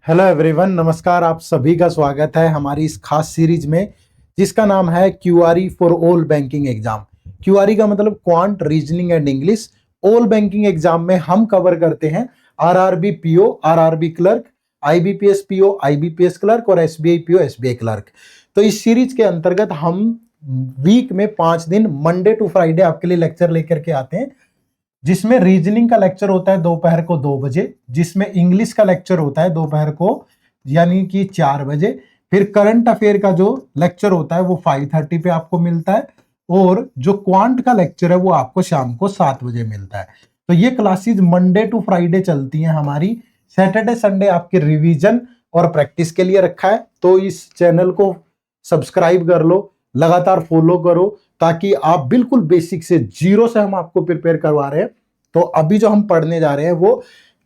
Hello everyone, नमस्कार। आप सभी का स्वागत है हमारी इस खास सीरीज में जिसका नाम है क्यूआरई फॉर ऑल बैंकिंग एग्जाम। क्यूआरई का मतलब quant, reasoning and English. All banking exam में हम कवर करते हैं RRB PO, RRB clerk, IBPS PO, IBPS clerk और एसबीआई पीओ, एसबीआई क्लर्क। तो इस सीरीज के अंतर्गत हम वीक में 5 दिन मंडे टू फ्राइडे आपके लिए लेक्चर लेकर के आते हैं, जिसमें रीजनिंग का लेक्चर होता है दोपहर को 2 बजे, जिसमें इंग्लिश का लेक्चर होता है दोपहर को यानी कि 4 बजे। फिर करंट अफेयर का जो लेक्चर होता है वो 5:30 पे आपको मिलता है, और जो क्वांट का लेक्चर है वो आपको शाम को 7 बजे मिलता है। तो ये क्लासेस मंडे टू फ्राइडे चलती हैं हमारी। सैटरडे संडे आपके रिवीजन और प्रैक्टिस के लिए रखा है। तो इस चैनल को सब्सक्राइब कर लो, लगातार फॉलो करो, ताकि आप बिल्कुल बेसिक से जीरो से हम आपको प्रिपेयर करवा रहे हैं। तो अभी जो हम पढ़ने जा रहे हैं वो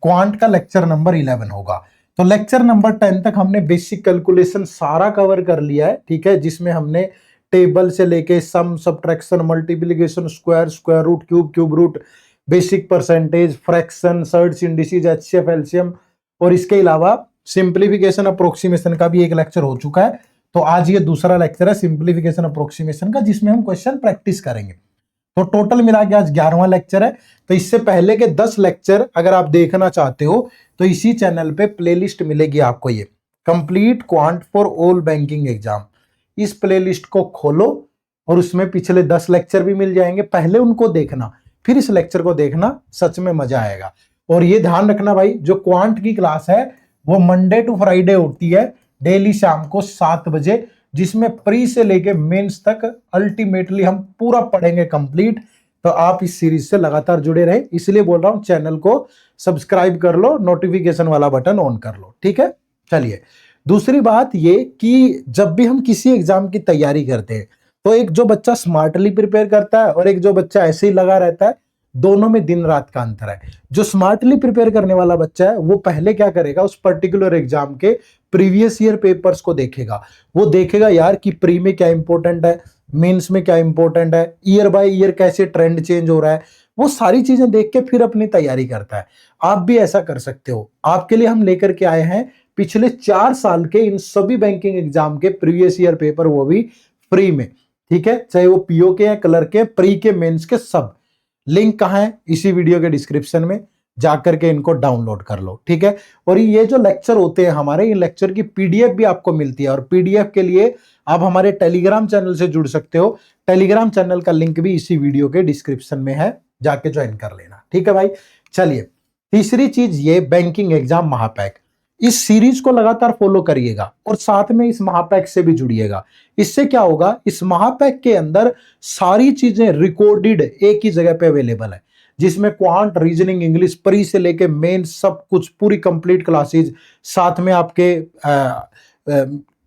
क्वांट का लेक्चर नंबर 11 होगा। तो लेक्चर नंबर 10 तक हमने बेसिक कैलकुलेशन सारा कवर कर लिया है, ठीक है, जिसमें हमने टेबल से लेके sum, subtraction, multiplication, square, square root, cube, cube root, basic percentage, fraction, surds indices, HCF, LCM, और इसके अलावा सिंप्लीफिकेशन अप्रोक्सीमेशन का भी एक लेक्चर हो चुका है। तो आज ये दूसरा लेक्चर है सिंप्लीफिकेशन अप्रोक्सीमेशन का, जिसमें हम क्वेश्चन प्रैक्टिस करेंगे। तो टोटल मिला के आज 11वां लेक्चर है। तो इससे पहले के 10 लेक्चर अगर आप देखना चाहते हो तो इसी चैनल पे प्लेलिस्ट मिलेगी आपको, ये complete quant for all banking exam. इस प्लेलिस्ट को खोलो और उसमें पिछले 10 लेक्चर भी मिल जाएंगे। पहले उनको देखना, फिर इस लेक्चर को देखना, सच में मजा आएगा। और ये ध्यान रखना भाई, जो क्वांट की क्लास है वो मंडे टू फ्राइडे होती है, डेली शाम को 7 बजे, जिसमें प्री से लेके मेंस तक अल्टीमेटली हम पूरा पढ़ेंगे कंप्लीट। तो आप इस सीरीज से लगातार जुड़े रहे, इसलिए बोल रहा हूं चैनल को सब्सक्राइब कर लो, नोटिफिकेशन वाला बटन ऑन कर लो, ठीक है। चलिए, दूसरी बात ये कि जब भी हम किसी एग्जाम की तैयारी करते हैं तो एक जो बच्चा स्मार्टली प्रिपेयर करता है और एक जो बच्चा ऐसे ही लगा रहता है, दोनों में दिन रात का अंतर है। जो स्मार्टली प्रिपेयर करने वाला बच्चा है वो पहले क्या करेगा, उस पर्टिकुलर एग्जाम के प्रीवियस ईयर पेपर्स को देखेगा। वो देखेगा यार कि प्री में क्या इंपॉर्टेंट है, मेंस में क्या इंपॉर्टेंट है, ईयर बाय ईयर कैसे ट्रेंड चेंज हो रहा है, वो सारी चीजें देख के फिर अपनी तैयारी करता है। आप भी ऐसा कर सकते हो। आपके लिए हम लेकर के आए हैं पिछले 4 साल के इन सभी बैंकिंग एग्जाम के प्रीवियस ईयर पेपर, वो भी फ्री में, ठीक है, चाहे वो पीओ के हैं, क्लर्क के, प्री के, मेंस के, सब। लिंक कहाँ है? इसी वीडियो के डिस्क्रिप्शन में जाकर के इनको डाउनलोड कर लो, ठीक है। और ये जो लेक्चर होते हैं हमारे, इन लेक्चर की पीडीएफ भी आपको मिलती है, और पीडीएफ के लिए आप हमारे टेलीग्राम चैनल से जुड़ सकते हो। टेलीग्राम चैनल का लिंक भी इसी वीडियो के डिस्क्रिप्शन में है, जाके ज्वाइन कर लेना, ठीक है भाई। चलिए, तीसरी चीज ये बैंकिंग एग्जाम महापैक। इस सीरीज को लगातार फॉलो करिएगा और साथ में इस महापैक से भी जुड़िएगा। इससे क्या होगा, इस महापैक के अंदर सारी चीजें रिकॉर्डेड एक ही जगह पे अवेलेबल है, जिसमें क्वांट, रीजनिंग, इंग्लिश, प्री से लेके मेन सब कुछ पूरी कंप्लीट क्लासेज, साथ में आपके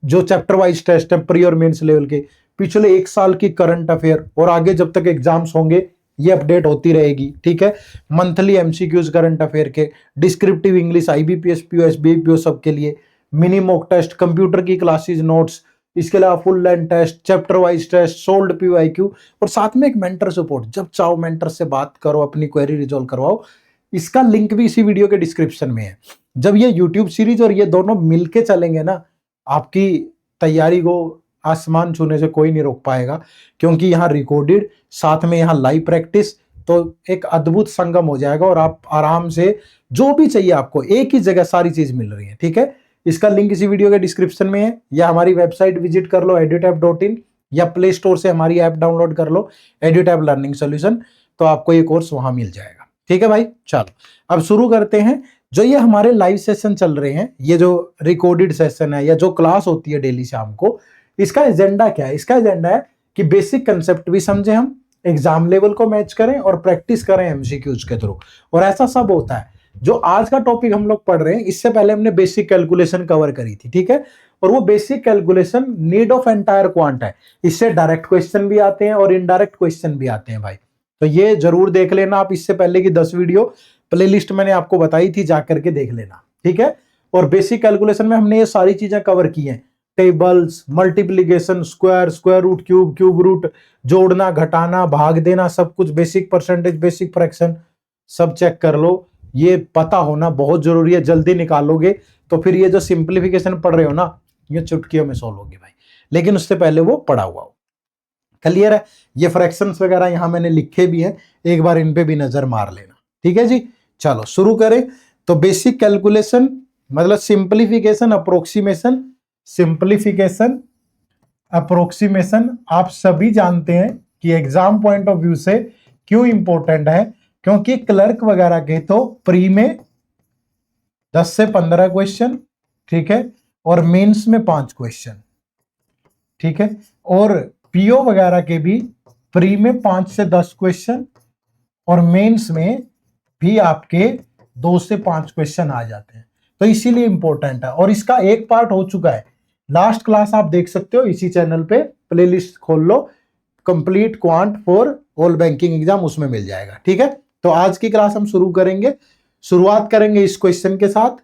जो चैप्टर वाइज टेस्ट है प्री और मेंस लेवल के, पिछले 1 साल की करंट अफेयर, और आगे जब तक एग्जाम्स होंगे ये अपडेट होती रहेगी, ठीक है। मंथली एमसीक्यूज करंट अफेयर के, descriptive English, IBPS PO, SBI PO सबके लिए, मिनी मॉक टेस्ट, कंप्यूटर की क्लासेज नोट्स, इसके अलावा full length test, chapter wise test, solved PYQ, और साथ में एक मेंटर सपोर्ट। जब चाहो मेंटर से बात करो, अपनी क्वेरी रिजॉल्व करवाओ। इसका लिंक भी इसी वीडियो के डिस्क्रिप्शन में है। जब ये यूट्यूब सीरीज और ये दोनों मिलके चलेंगे ना, आपकी तैयारी को आसमान छूने से कोई नहीं रोक पाएगा, क्योंकि यहाँ रिकॉर्डेड, साथ में यहाँ लाइव प्रैक्टिस, तो एक अद्भुत संगम हो जाएगा और आप आराम से जो भी चाहिए आपको एक ही जगह सारी चीज मिल रही है, ठीक है। इसका लिंक इसी वीडियो के डिस्क्रिप्शन में है, या हमारी वेबसाइट विजिट कर लो edutap.in, या प्ले स्टोर से हमारी ऐप डाउनलोड कर लो एड्यूटैप लर्निंग सॉल्यूशन, तो आपको ये कोर्स वहां मिल जाएगा, ठीक है भाई। चलो अब शुरू करते हैं। जो ये हमारे लाइव सेशन चल रहे हैं, ये जो रिकॉर्डेड सेशन है या जो क्लास होती है डेली शाम को, इसका एजेंडा क्या है? इसका एजेंडा है कि बेसिक कंसेप्ट भी समझे हम, एग्जाम लेवल को मैच करें और प्रैक्टिस करें एमसीक्यूज के थ्रू। और ऐसा सब होता है। जो आज का टॉपिक हम लोग पढ़ रहे हैं, इससे पहले हमने बेसिक कैलकुलेशन कवर करी थी, ठीक है। और वो basic calculation need of entire quant है। इससे डायरेक्ट क्वेश्चन भी आते हैं और इनडायरेक्ट क्वेश्चन भी आते हैं भाई। तो ये जरूर देख लेना आप। इससे पहले की 10 वीडियो प्लेलिस्ट मैंने आपको बताई थी, जाकर के देख लेना, ठीक है। और बेसिक कैलकुलेशन में हमने ये सारी चीजें कवर की हैं। Tables, multiplication, square, square root, cube, cube root, जोड़ना, घटाना, भाग देना, सब कुछ, बेसिक परसेंटेज, बेसिक फ्रैक्शन, सब चेक कर लो। ये पता होना बहुत जरूरी है, जल्दी निकालोगे तो फिर ये जो सिंप्लीफिकेशन पढ़ रहे हो ना, ये चुटकियों में सॉल्व होगी भाई, लेकिन उससे पहले वो पढ़ा हुआ हो। क्लियर है? ये फ्रैक्शंस वगैरह यहां मैंने लिखे भी हैं, एक बार इन पे भी नजर मार लेना। ठीक है जी, चलो शुरू करें। तो बेसिक कैलकुलेशन मतलब सिंप्लीफिकेशन, अप्रोक्सीमेशन, सिंप्लीफिकेशन, अप्रोक्सीमेशन आप सभी जानते हैं कि एग्जाम पॉइंट ऑफ व्यू से क्यों इंपॉर्टेंट है, क्योंकि क्लर्क वगैरह के तो प्री में 10 से 15 क्वेश्चन, ठीक है, और मेंस में 5 क्वेश्चन, ठीक है, और पीओ वगैरह के भी प्री में 5 से 10 क्वेश्चन और मेंस में भी आपके 2 से 5 क्वेश्चन आ जाते हैं, तो इसीलिए इंपॉर्टेंट है। और इसका एक पार्ट हो चुका है, लास्ट क्लास आप देख सकते हो इसी चैनल पे, प्लेलिस्ट खोल लो, complete quant for all banking exam, उसमें मिल जाएगा। ठीक है, तो आज की क्लास हम शुरू करेंगे, शुरुआत करेंगे इस क्वेश्चन के साथ,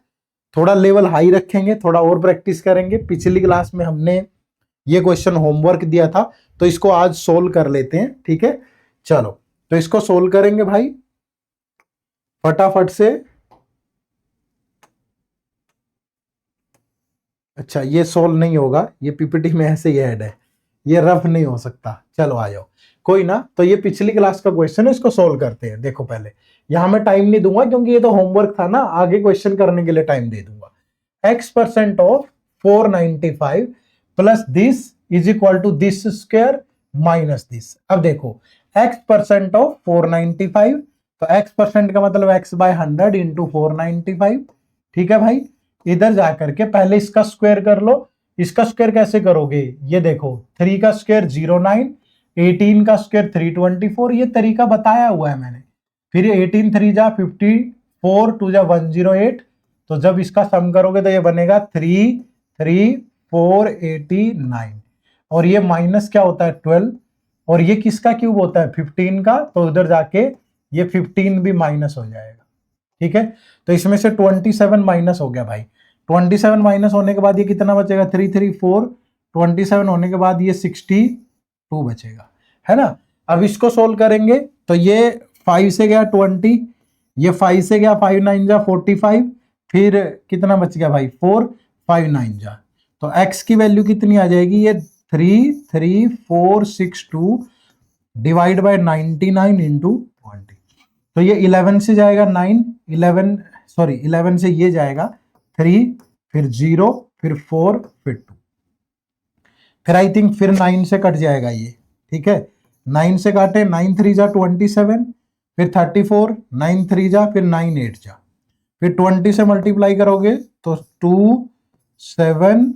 थोड़ा लेवल हाई रखेंगे, थोड़ा और प्रैक्टिस करेंगे। पिछली क्लास में हमने ये क्वेश्चन होमवर्क दिया था, तो इसको आज सोल्व कर लेते हैं। ठीक है, चलो तो इसको सोल्व करेंगे भाई फटाफट से। अच्छा ये सोल्व नहीं होगा, ये पीपीटी में ऐसे ही ऐड है, ये रफ नहीं हो सकता। चलो आ जाओ, कोई ना, तो ये पिछली क्लास का क्वेश्चन है, इसको सोल्व करते हैं। देखो पहले यहां मैं टाइम नहीं दूंगा क्योंकि ये तो होमवर्क था ना, आगे क्वेश्चन करने के लिए टाइम दे दूंगा। x% of 495 plus this is equal to this square minus this. अब देखो x% ऑफ 495, तो x% का मतलब x बाय 100 इंटू 495। ठीक है भाई, इधर जाकर के पहले इसका स्क्वायर कर लो। इसका स्क्वायर कैसे करोगे, ये देखो 3 का स्क्वायर 09, 18 का स्क्वायर 324, ये तरीका बताया हुआ है मैंने। फिर 18 3 जा 54, 2 जा 108, तो जब इसका सम करोगे तो ये बनेगा 33489, और ये माइनस क्या होता है 12, और ये किसका क्यूब होता है 15 का, तो उधर जाके ये 15 भी माइनस हो जाएगा। ठीक है, तो इसमें से 27 माइनस हो गया भाई, 27 माइनस होने के बाद ये कितना बचेगा 334, 27 होने के बाद ये 62 बचेगा, है ना। अब इसको सोल्व करेंगे तो ये 5 से गया 20, ये 5 से गया 5 9 जा 45, फिर कितना बच गया भाई 4, 5 9 जा, तो x की वैल्यू कितनी आ जाएगी, ये 33462 डिवाइड बाय 99 इंटू 20, तो ये 11 से जाएगा 9, 11 से ये जाएगा 3, फिर 0, फिर 4, फिर 2, फिर आई थिंक फिर 9 से कट जाएगा ये। ठीक है, 9 से काटे, 9 3 जा 27, फिर 34, 9 3 जा, फिर 9 8 जा, फिर 20 से मल्टीप्लाई करोगे तो 2 7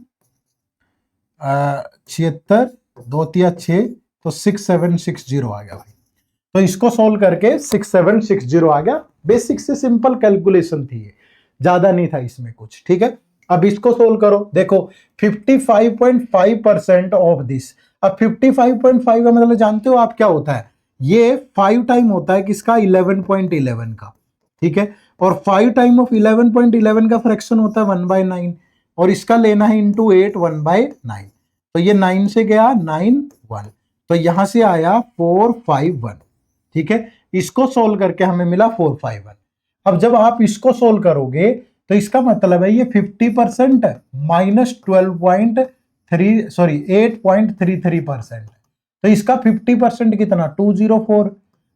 76, 2 3 6, तो 6760 आ गया भाई। तो इसको सोल्व करके 6760 आ गया। बेसिक से सिंपल कैलकुलेशन थी ये, ज्यादा नहीं था इसमें कुछ। ठीक है, अब इसको सोल्व करो, देखो 55.5% ऑफ दिस। अब 55.5 का मतलब जानते हो आप क्या होता है, ये 5 टाइम होता है किसका 11.11 का। ठीक है, और 5 टाइम ऑफ 11.11 का फ्रैक्शन होता है 1/9, और इसका लेना है इंटू 8 1/9, तो ये 9 से गया 9 1, तो यहां से आया 451। ठीक है, इसको सोल्व करके हमें मिला 451। अब जब आप इसको सोल्व करोगे तो इसका मतलब है ये 50% माइनस 8.33%, तो इसका 50% कितना 204,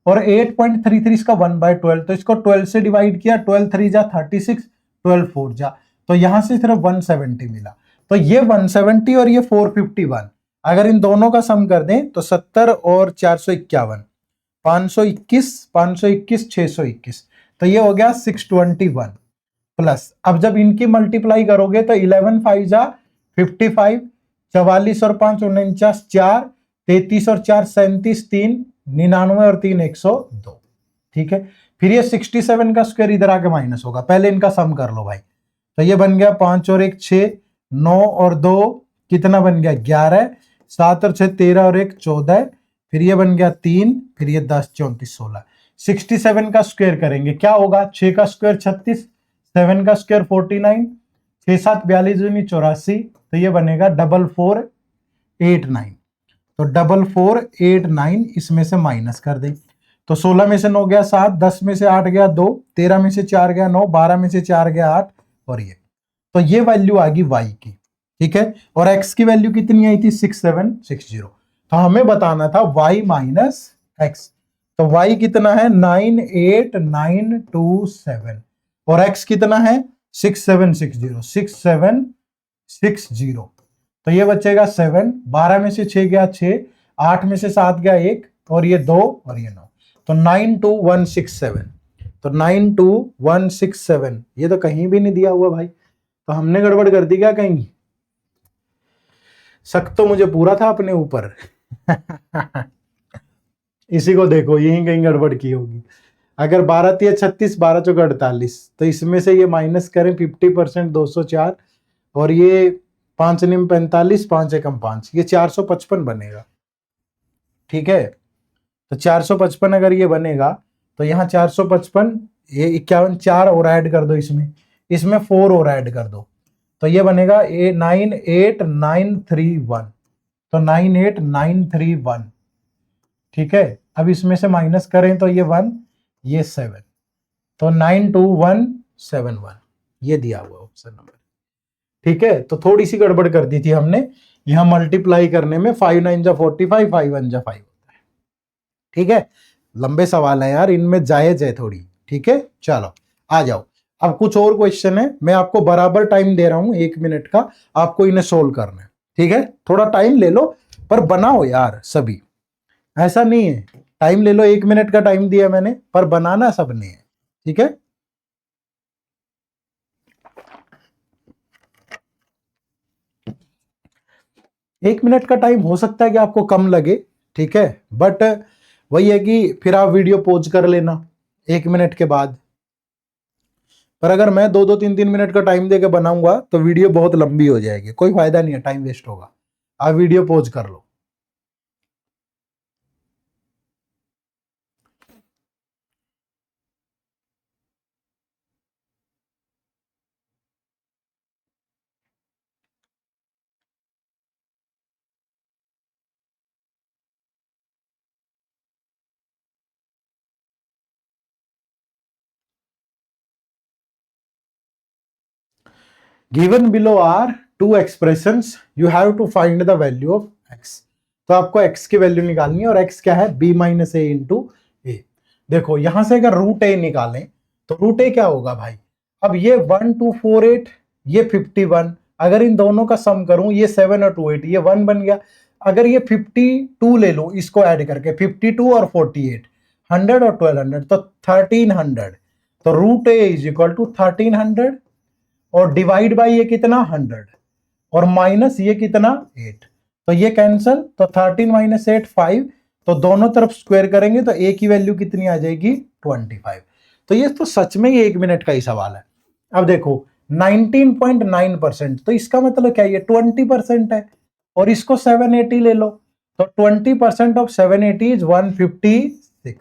और 8.33 इसका 1/12, तो इसको 12 से डिवाइड किया, 12 3 जा 36, 12 4 जा, तो यहां से सिर्फ 170 मिला। तो ये 170 और ये 451, अगर इन दोनों का सम कर दें तो 70 और 451, 521, 521 621, तो ये हो गया 621 प्लस। अब जब इनकी मल्टीप्लाई करोगे तो 11 5 जा 55, 44 और 5 49, 4 33 और 4 37, 3 99 और 3 102। ठीक है, फिर ये 67 का स्क्वायर इधर आके माइनस होगा, पहले इनका सम कर लो भाई, तो ये बन गया 5 और 1 6, 9 और 2 कितना बन गया 11, 7 और 6 13 और 1 14, फिर ये बन गया 3, फिर ये 10 34 16। 67 का स्क्वायर करेंगे क्या होगा, 6 का स्क्वायर 36, 7 का स्क्वायर 49, 6 7 42 84, तो ये बनेगा 4489, तो 4489 इसमें से माइनस कर दें, तो 16 में से 9 गया 7, 10 में से 8 गया 2, 13 में से 4 गया 9, 12 में से 4 गया 8 और ये। तो ये वैल्यू आ गई y की, ठीक है। और x की वैल्यू कितनी आई थी 6760। तो हमें बताना था y माइनस एक्स। तो y कितना है 98927 और x कितना है 6760। तो ये बचेगा 7, 12 में से 6 गया 6, 8 में से 7 गया 1 और ये 2 और ये 9। तो 92167। तो 92167 ये तो कहीं भी नहीं दिया हुआ भाई, तो हमने गड़बड़ कर दी क्या कहीं? शक तो मुझे पूरा था अपने ऊपर। इसी को देखो, यही कहीं गड़बड़ की होगी। अगर 12 तिया 36, 12 चौका 48, तो इसमें से ये माइनस करें 50% 204 और ये 5 निम 45, 5 एकम 5, ये 455 बनेगा, ठीक है। तो 455 अगर ये बनेगा तो यहाँ 455, ये 51, 4 और ऐड कर दो, इसमें 4 और ऐड कर दो, तो ये बनेगा 98931। तो 98931, ठीक है। अब इसमें से माइनस करें तो ये 1, ये 7, तो 92171 ये दिया हुआ ऑप्शन नंबर, ठीक है। तो थोड़ी सी गड़बड़ कर दी थी हमने, यहां मल्टीप्लाई करने में 5 9 जा 45, 5 1 जा 5 होता है, ठीक है। लंबे सवाल है यार, इनमें जायज है थोड़ी, ठीक है। चलो आ जाओ, अब कुछ और क्वेश्चन है, मैं आपको बराबर टाइम दे रहा हूं 1 मिनट का, आपको इन्हें सोल्व करना है, ठीक है। थोड़ा टाइम ले लो पर बनाओ यार सभी, ऐसा नहीं है टाइम ले लो, 1 मिनट का टाइम दिया मैंने, पर बनाना सबने है, ठीक है। एक मिनट का टाइम हो सकता है कि आपको कम लगे, ठीक है, बट वही है कि फिर आप वीडियो पॉज कर लेना 1 मिनट के बाद। पर अगर मैं 2 2 3 3 मिनट का टाइम देके बनाऊंगा तो वीडियो बहुत लंबी हो जाएगी, कोई फायदा नहीं है, टाइम वेस्ट होगा। आप वीडियो पॉज कर लो। Given below are 2 expressions, you have to find the value of x। तो आपको x की वैल्यू निकालनी है और x क्या है b माइनस ए इंटू ए। देखो यहां से अगर रूट ए निकालें तो रूट ए क्या होगा भाई, अब ये 1248, ये 51, अगर इन दोनों का सम करूं ये 7 और 2 8, ये 1 बन गया। अगर ये 52 ले लो इसको ऐड करके, 52 और 48, 100 और 1200, तो 1300। तो root A is equal to 1300 और डिवाइड बाई ये कितना 100 और माइनस ये कितना 8, तो ये कैंसल, तो 13 माइनस 8 5, तो दोनों तरफ स्क्वायर करेंगे तो ए की वैल्यू कितनी आ जाएगी 25। तो ये तो सच में ही 1 मिनट का ही सवाल है। अब देखो 19.9%, तो इसका मतलब क्या है 20% है, और इसको 780 ले लो, तो 20% ऑफ 780 इज 156,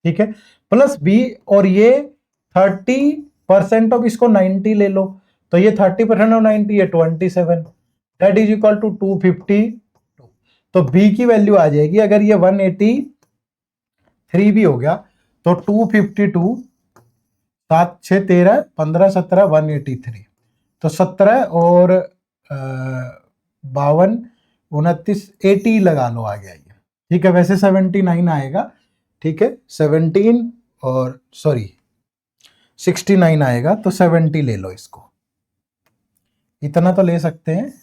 ठीक है। प्लस बी, और ये 30% ऑफ इसको 90 ले लो, तो ये 30% ऑफ 90 है 27, दैट इज इक्वल टू 252। तो बी की वैल्यू आ जाएगी, अगर ये 183 भी हो गया तो 252, 7 6 13 15 17 183, तो 17 और 52 29 80 लगा लो, आ गया ये, ठीक है। वैसे 79 आएगा, ठीक है, 17 और सॉरी 69 आएगा, तो 70 ले लो इसको, इतना तो ले सकते हैं,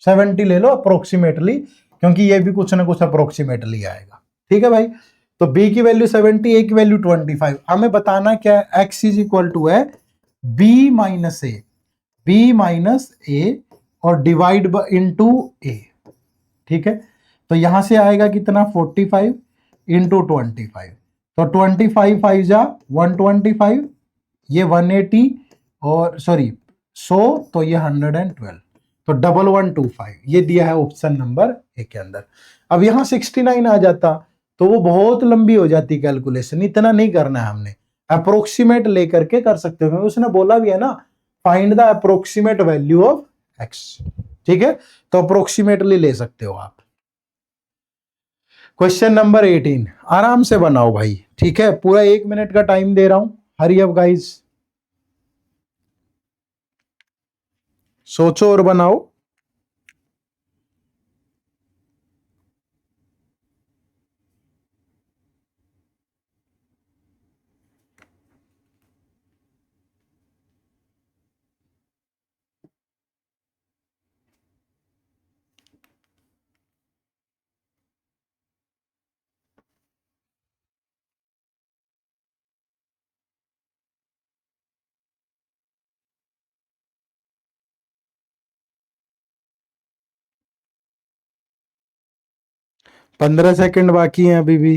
70 ले लो अप्रोक्सीमेटली, क्योंकि ये भी कुछ ना कुछ अप्रोक्सीमेटली आएगा, ठीक है भाई। तो b की वैल्यू 70, a की वैल्यू 25, हमें बताना क्या है, x इज इक्वल टू है b माइनस ए और डिवाइड इंटू ए, ठीक है। तो यहां से आएगा कितना 45 इंटू 25, तो 25 5 जा 125, ये 180 और सॉरी 100, तो ये 112, तो 1125 ये दिया है ऑप्शन नंबर ए के अंदर। अब यहां 69 आ जाता तो वो बहुत लंबी हो जाती कैलकुलेशन, इतना नहीं करना है हमने, अप्रोक्सीमेट लेकर के कर सकते हो, क्योंकि उसने बोला भी है ना find the approximate value of x, ठीक है। तो अप्रोक्सीमेटली ले सकते हो आप। क्वेश्चन नंबर 18 आराम से बनाओ भाई, ठीक है, पूरा 1 मिनट का टाइम दे रहा हूं, हरी अप गाइस, सोचो और बनाओ। पंद्रह सेकंड बाकी हैं अभी भी।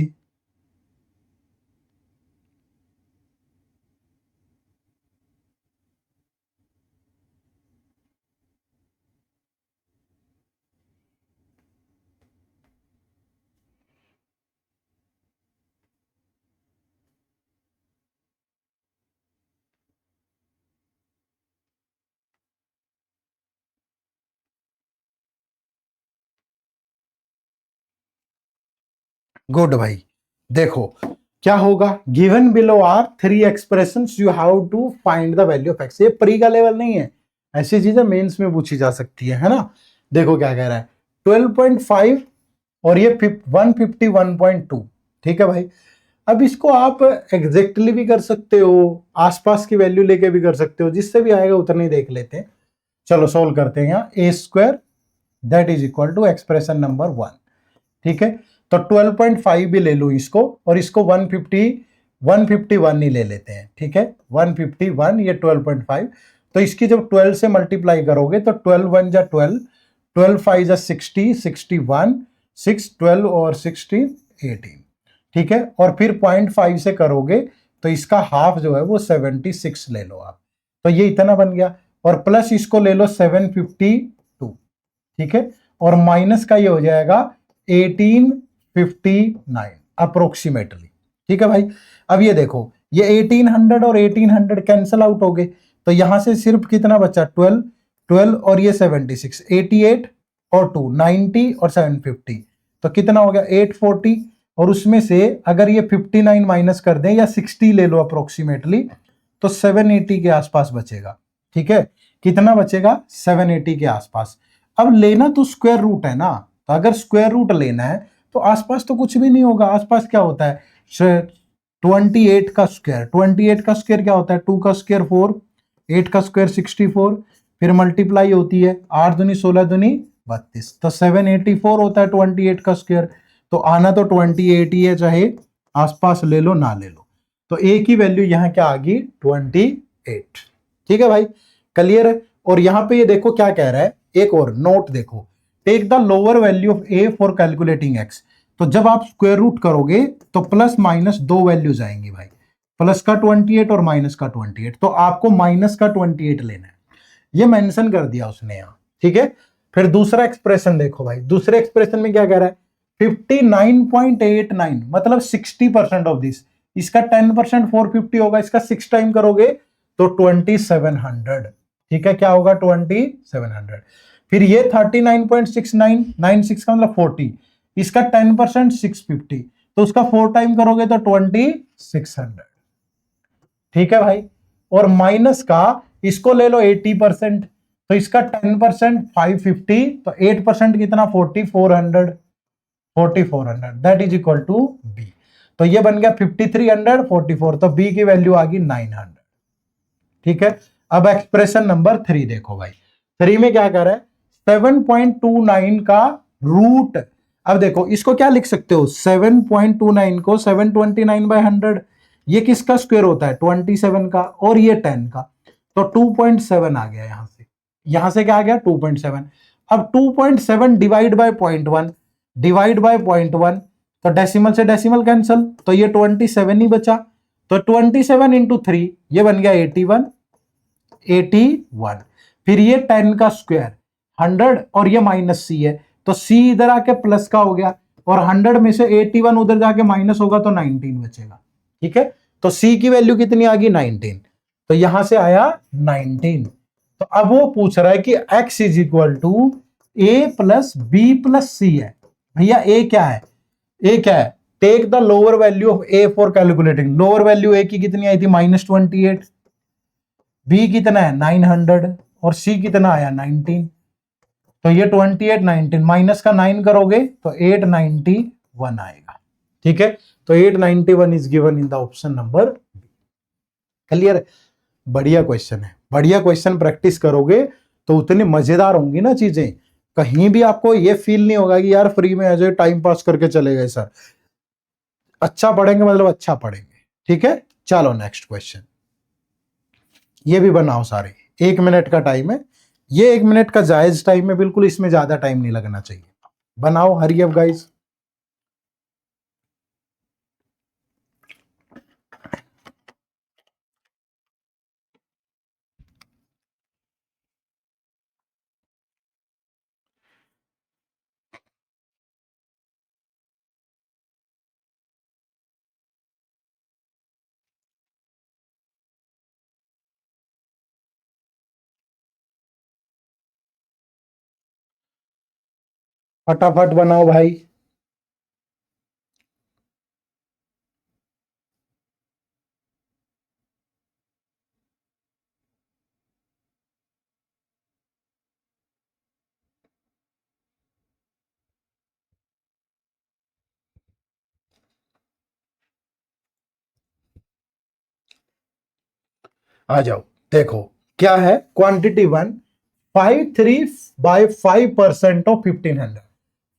गुड भाई, देखो क्या होगा, given below are three expressions, you have to find the value of x. ये प्री का लेवल नहीं है, ऐसी चीजें मेंस में पूछी जा सकती है ना। देखो क्या कह रहा है, 12.5 और ये 151.2, ठीक है भाई। अब इसको आप एग्जैक्टली भी कर सकते हो, आसपास की वैल्यू लेके भी कर सकते हो, जिससे भी आएगा उतना ही देख लेते हैं। चलो सोल्व करते हैं। यहाँ A square that is equal to expression number 1, ठीक है। तो 12.5 भी ले लो इसको, और इसको 151 ही ले लेते हैं, ठीक है। 151 ये 12.5, तो इसकी जब 12 से मल्टीप्लाई करोगे तो 12 1 जा 12, 12 5 जा 60, 61, 6 12 और 60 18, ठीक है। और फिर 0.5 से करोगे तो इसका हाफ जो है वो 76 ले लो आप, तो ये इतना बन गया। और प्लस इसको ले लो 752, ठीक है। और माइनस का ये हो जाएगा 1859 अप्रोक्सीमेटली, ठीक है भाई। अब ये देखो, ये 1800 और 1800 कैंसल आउट हो गए, तो यहां से सिर्फ कितना बचा, 12, 12 और ये 76, 88 और 2 90 और 750, तो कितना हो गया 840। और उसमें से अगर ये 59 माइनस कर दें या 60 ले लो अप्रोक्सीमेटली, तो 780 के आसपास बचेगा, ठीक है। कितना बचेगा, 780 के आसपास। अब लेना तो स्क्वायर रूट है ना, तो अगर स्क्वायर रूट लेना है तो आसपास तो कुछ भी नहीं होगा। आसपास क्या होता है, 28 का स्क्वायर, 28 का स्क्वायर क्या होता है, 2 का स्क्वायर 4, 8 का स्क्वायर 64, फिर मल्टीप्लाई होती है 8 दूनी 16 दूनी 32, तो 784 होता है 28 का स्क्वायर। तो आना तो 28 ही है, चाहे आसपास ले लो ना ले लो। तो ए की वैल्यू यहाँ क्या आ गई, 28, ठीक है भाई, क्लियर है। और यहाँ पे ये देखो क्या कह रहा है, एक और नोट देखो, take the lower value of A for calculating x. तो जब आप स्क्वायर रूट करोगे तो प्लस माइनस दो वैल्यूज आएंगी भाई, प्लस का 28 और माइनस का 28, तो आपको माइनस का 28 लेना है, ये मेंशन कर दिया उसने यहाँ, ठीक है। फिर दूसरा एक्सप्रेशन देखो भाई, दूसरे एक्सप्रेशन में क्या कह रहा है, 59.89 मतलब 60% ऑफ दिस, इसका 10% 450 होगा, इसका 6 टाइम करोगे तो 2700, ठीक है। क्या होगा 2700। फिर ये 39.6996 का मतलब 40, इसका 10% 650, तो उसका 4 टाइम करोगे तो 2600, ठीक है भाई। और माइनस का इसको ले लो 80%, तो इसका 10% 550, तो 8% कितना 4400, 4400 that is equal to B. तो ये बन गया 5344, तो बी की वैल्यू आ गई 900, ठीक है। अब एक्सप्रेशन नंबर 3 देखो भाई, 3 में क्या कर रहा है, 7.29 का रूट। अब देखो इसको क्या लिख सकते हो, 7.29 को 729/100, ये किसका स्क्वायर होता है 27 का, और ये 10 का, तो 2.7 आ गया यहां से क्या आ गया 2.7। अब 2.7 डिवाइड बाय 0.1, डिवाइड बाय 0.1, तो डेसिमल से डेसिमल कैंसल, तो ये 27 ही बचा, तो 27 इंटू 3 ये बन गया 81, 81। फिर ये 10 का स्क्वायर 100 और ये माइनस सी है, तो सी इधर आके प्लस का हो गया, और 100 में से 81 उधर जाके माइनस होगा तो 19 बचेगा, ठीक है। तो सी की वैल्यू कितनी आ गई 19, तो यहां से आया 19। तो अब वो पूछ रहा है कि x is equal to A plus B plus C है। भैया ए क्या है, एक है take the lower value of A for calculating, lower value A की कितनी आई थी -28, बी कितना है 900 और सी कितना आया 19। तो ये 28 19 माइनस का 9 करोगे तो 891 आएगा। ठीक है, तो 891 is given in the option number. Clear? बढ़िया क्वेश्चन है, बढ़िया क्वेश्चन प्रैक्टिस करोगे तो उतनी मजेदार होंगी ना चीजें, कहीं भी आपको ये फील नहीं होगा कि यार फ्री में ऐसे टाइम पास करके चले गए सर। अच्छा पढ़ेंगे मतलब अच्छा पढ़ेंगे। ठीक है, चलो नेक्स्ट क्वेश्चन। ये भी बनाओ सारे, 1 मिनट का टाइम है, ये 1 मिनट का जायज टाइम है बिल्कुल, इसमें ज्यादा टाइम नहीं लगना चाहिए। बनाओ, हरी अप गाइस। फटाफट बनाओ भाई। आ जाओ, देखो क्या है क्वांटिटी वन, 53/5% ऑफ 1500।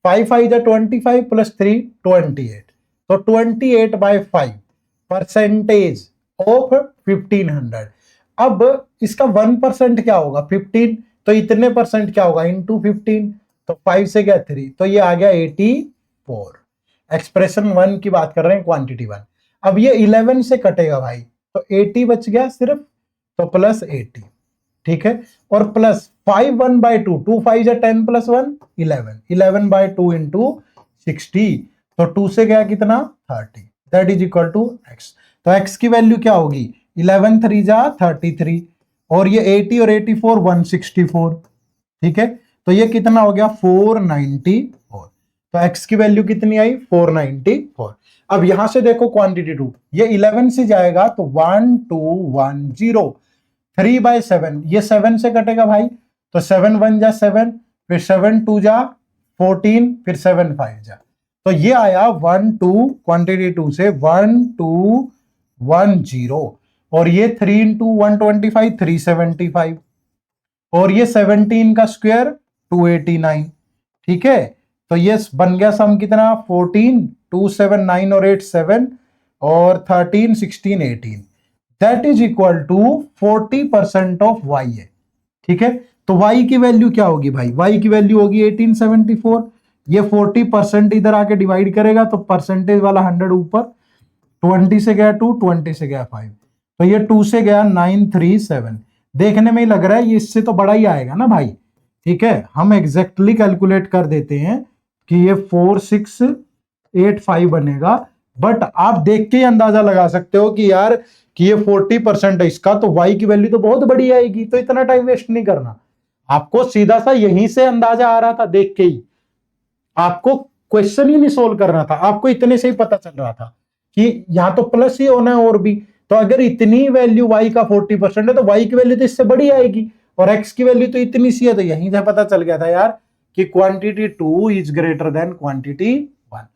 5 5 25 प्लस 3 28, तो 28/5 ऑफ 1500। अब इसका 1% क्या होगा 15, तो इतने परसेंट क्या होगा इंटू 15, तो 5 से गया 3, तो ये आ गया 84। एक्सप्रेशन वन की बात कर रहे हैं, क्वांटिटी वन। अब ये 11 से कटेगा भाई, तो 80 बच गया सिर्फ, तो प्लस 80। ठीक है, और प्लस 5 1/2, 2 5 जा 10 प्लस 1 11, 11/2 इंटू 60, तो 2 से गया कितना 30, that is equal to x. तो एक्स की वैल्यू क्या होगी 11 3 जा 33, और ये 80 और 84 164। ठीक है, तो ये कितना हो गया 494। तो x की वैल्यू कितनी आई 494। अब यहां से देखो क्वांटिटी टू, ये 11 से जाएगा तो 1210, 3/7, ये 7 से कटेगा भाई, तो 7 1 जा 7, फिर 7 2 जा 14, फिर 7 5 जा, तो ये आया 12, क्वांटिटी टू से 1210, और ये 3 इंटू 125 375, और ये 17 का स्क्वायर 289। ठीक है, तो ये बन गया सम कितना 14, 2 7 9 और 8 7, और 13 16 18, that is equal to 40% of y है। ठीक है, तो y की वैल्यू क्या होगी भाई, y की वैल्यू होगी 1874। ये 40% इधर आके डिवाइड करेगा तो परसेंटेज वाला 100 ऊपर, 20 से गया 2, 20 से गया 5, तो ये 2 से गया 937। देखने में ही लग रहा है ये इससे तो बड़ा ही आएगा ना भाई। ठीक है, हम एग्जैक्टली कैलकुलेट कर देते हैं कि ये 4685 बनेगा, बट आप देख के ही अंदाजा लगा सकते हो कि यार कि ये 40% है इसका, तो y की वैल्यू तो बहुत बड़ी आएगी, तो इतना टाइम वेस्ट नहीं करना। आपको सीधा सा यहीं से अंदाजा आ रहा था देख के ही, आपको क्वेश्चन ही नहीं सोल्व करना था, आपको इतने से ही पता चल रहा था कि यहां तो प्लस ही होना है और भी। तो अगर इतनी वैल्यू y का 40% है तो y की वैल्यू तो इससे बड़ी आएगी, और x की वैल्यू तो इतनी सी है, तो यहीं से पता चल गया था यार कि quantity two is greater than quantity one.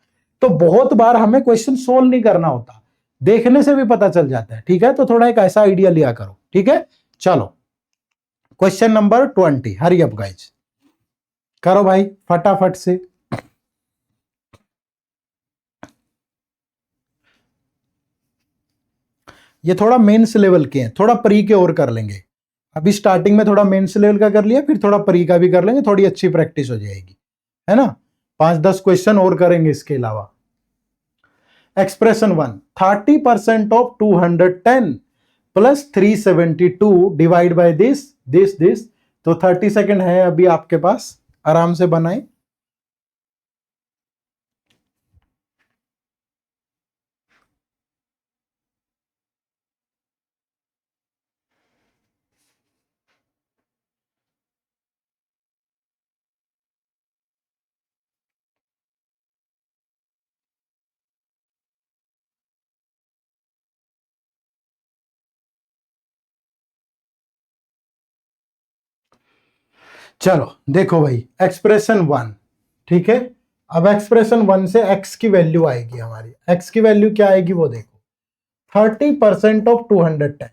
तो बहुत बार हमें क्वेश्चन सोल्व नहीं करना होता, देखने से भी पता चल जाता है। ठीक है, तो थोड़ा एक ऐसा आइडिया लिया करो। ठीक है, चलो क्वेश्चन नंबर 20, हरी अप गाइज, करो भाई फटाफट से। ये थोड़ा मेंस लेवल के हैं, थोड़ा प्री के और कर लेंगे। अभी स्टार्टिंग में थोड़ा मेंस लेवल का कर लिया, फिर थोड़ा प्री का भी कर लेंगे, थोड़ी अच्छी प्रैक्टिस हो जाएगी, है ना। 5 10 क्वेश्चन और करेंगे इसके अलावा। Expression one, 30% of 210 plus 372 divide by this. तो 30 सेकेंड है अभी आपके पास, आराम से बनाए। चलो देखो भाई, एक्सप्रेशन 1, ठीक है। अब एक्सप्रेशन 1 से x की वैल्यू आएगी हमारी, x की वैल्यू क्या आएगी वो देखो, 30% of 210,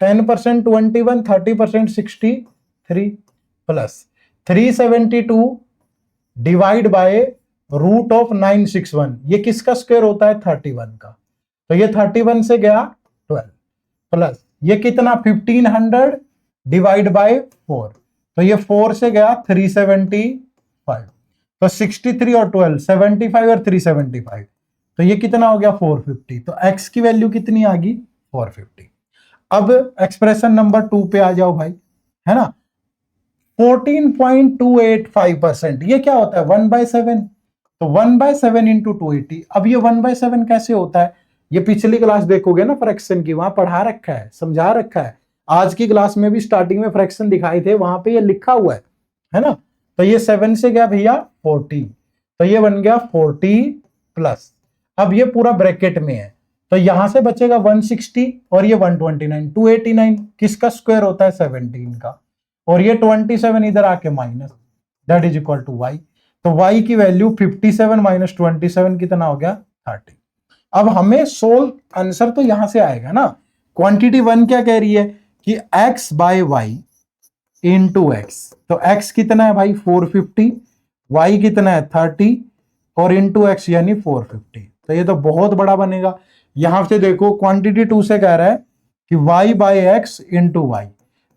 10% 21, 30% 63 plus 372 divide by root of 961, ये किसका स्क्वायर होता है 31 का, तो ये 31 से गया 12 प्लस ये कितना 1500 डिवाइड बाय 4, तो ये 4 से गया 375, तो 63 और 12 75 और 375, तो ये कितना हो गया 450, तो x की वैल्यू कितनी आ गई 450। अब एक्सप्रेशन नंबर 2 पे आ जाओ भाई, है ना, 14.285%, ये क्या होता है 1/7, तो 1/7 इंटू 280। अब ये 1/7 कैसे होता है, ये पिछली क्लास देखोगे ना फ्रैक्शन की, वहां पढ़ा रखा है, समझा रखा है, आज की क्लास में भी स्टार्टिंग में फ्रैक्शन दिखाए थे, वहां पे ये लिखा हुआ है ना। तो ये 7 से गया भैया 40, तो ये बन गया 40 प्लस, अब ये पूरा ब्रैकेट में है, तो यहां से बचेगा 160 और ये 129, 289 किसका स्क्वायर होता है 17 का, और ये 27 इधर आके minus, that is equal to y, तो y की वैल्यू 57 माइनस 27 कितना हो गया 30। अब हमें सोल्व आंसर तो यहां से आएगा ना, क्वांटिटी 1 क्या कह रही है कि x by y into x, तो x कितना है भाई 450, y कितना है 30 और इंटू एक्स यानी 450, तो ये तो बहुत बड़ा बनेगा। यहां से देखो क्वांटिटी 2 से कह रहा है कि y by x into y,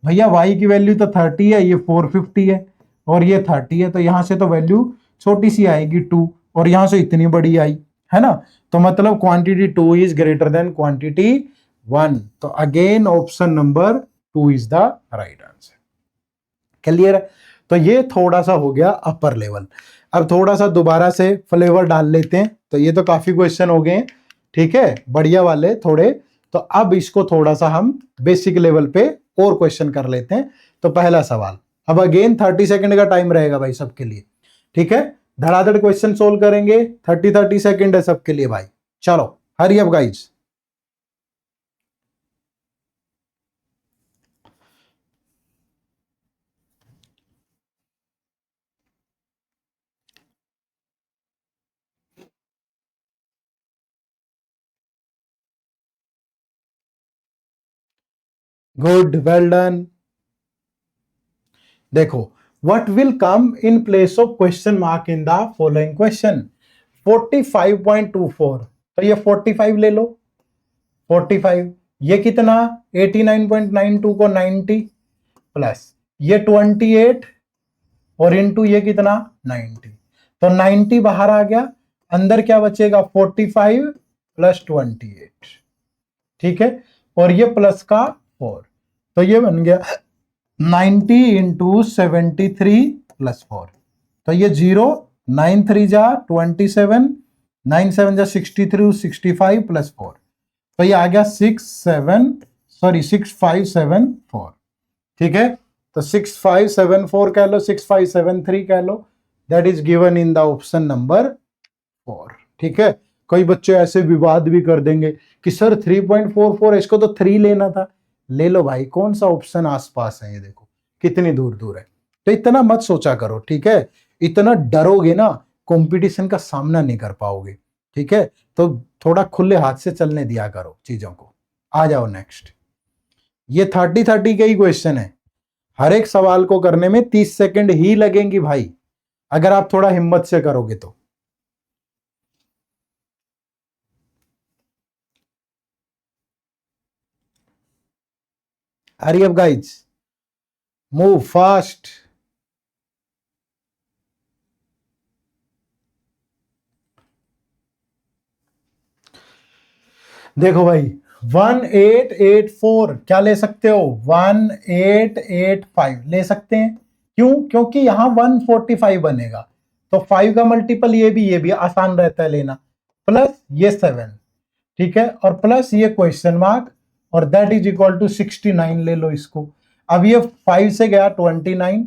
भैया y की वैल्यू तो 30 है, ये 450 है और ये 30 है, तो यहां से तो वैल्यू छोटी सी आएगी 2 और यहां से इतनी बड़ी आई, है ना, तो मतलब quantity 2 is greater than quantity 1, तो again option number 2 is the right answer. Clear है, तो ये थोड़ा सा हो गया अपर लेवल। अब थोड़ा सा दोबारा से फ्लेवर डाल लेते हैं, तो ये तो काफी क्वेश्चन हो गए, ठीक है, बढ़िया वाले थोड़े, तो अब इसको थोड़ा सा हम बेसिक लेवल पे और क्वेश्चन कर लेते हैं। तो पहला सवाल, अब अगेन 30 सेकंड का टाइम रहेगा भाई सबके लिए, ठीक है, धड़ाधड़ क्वेश्चन सोल्व करेंगे, 30 सेकंड है सबके लिए भाई, चलो hurry up guys. Good, well done. देखो, what will come in place of question mark in the following question, 45.24, तो ये 45 ले लो, 45 ये कितना 89.92 को 90 प्लस ये 28 और इनटू ये कितना 90, तो 90 बाहर आ गया, अंदर क्या बचेगा 45 प्लस 28, ठीक है, और ये प्लस का 4, तो ये बन गया 90 इंटू 73 प्लस 4, तो ये 0, 9 3 जा 27, 9 7 जा 63, 65 प्लस 4, तो ये आ गया 6574, ठीक है, तो 6574 कह लो, 6573 कह लो, that is given in the option number 4, ठीक है। कई बच्चे ऐसे विवाद भी कर देंगे कि सर 3.44, इसको तो 3 लेना था, ले लो भाई, कौन सा ऑप्शन आसपास है, ये देखो कितनी दूर दूर है, तो इतना मत सोचा करो, ठीक है, इतना डरोगे ना कंपटीशन का सामना नहीं कर पाओगे, ठीक है, तो थोड़ा खुले हाथ से चलने दिया करो चीजों को। आ जाओ नेक्स्ट, ये 30 के ही क्वेश्चन है, हर एक सवाल को करने में 30 सेकंड ही लगेंगी भाई, अगर आप थोड़ा हिम्मत से करोगे तो। हरी अप गाइज, मूव फास्ट। देखो भाई 1884 क्या ले सकते हो, 1885 ले सकते हैं, क्यों, क्योंकि यहां 145 बनेगा, तो 5 का मल्टीपल ये भी आसान रहता है लेना, प्लस ये 7, ठीक है, और प्लस ये क्वेश्चन मार्क, और दैट इज इक्वल टू 69 ले लो इसको। अब ये 5 से गया 29,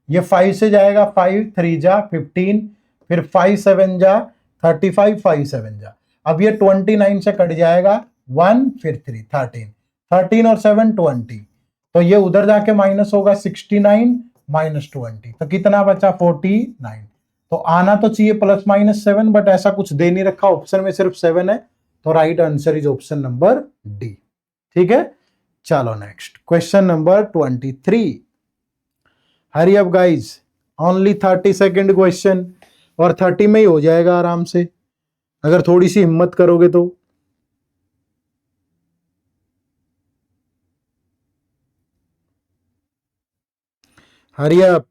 ये 5 से जाएगा 5 3 जा 15, फिर 5 7 जा 35, 5 7 जा, अब ये 29 से कट जाएगा 1, फिर 3 13, 13 और 7 20, तो ये उधर जाके माइनस होगा 69 -20, तो कितना बचा 49। तो आना तो चाहिए +-7, बट ऐसा कुछ दे नहीं रखा, ऑप्शन में सिर्फ 7 है, तो right answer is option number D. ठीक है, चलो नेक्स्ट क्वेश्चन नंबर 23। हरी up guys, only 30 second question, और 30 में ही हो जाएगा आराम से, अगर थोड़ी सी हिम्मत करोगे तो। Hurry up.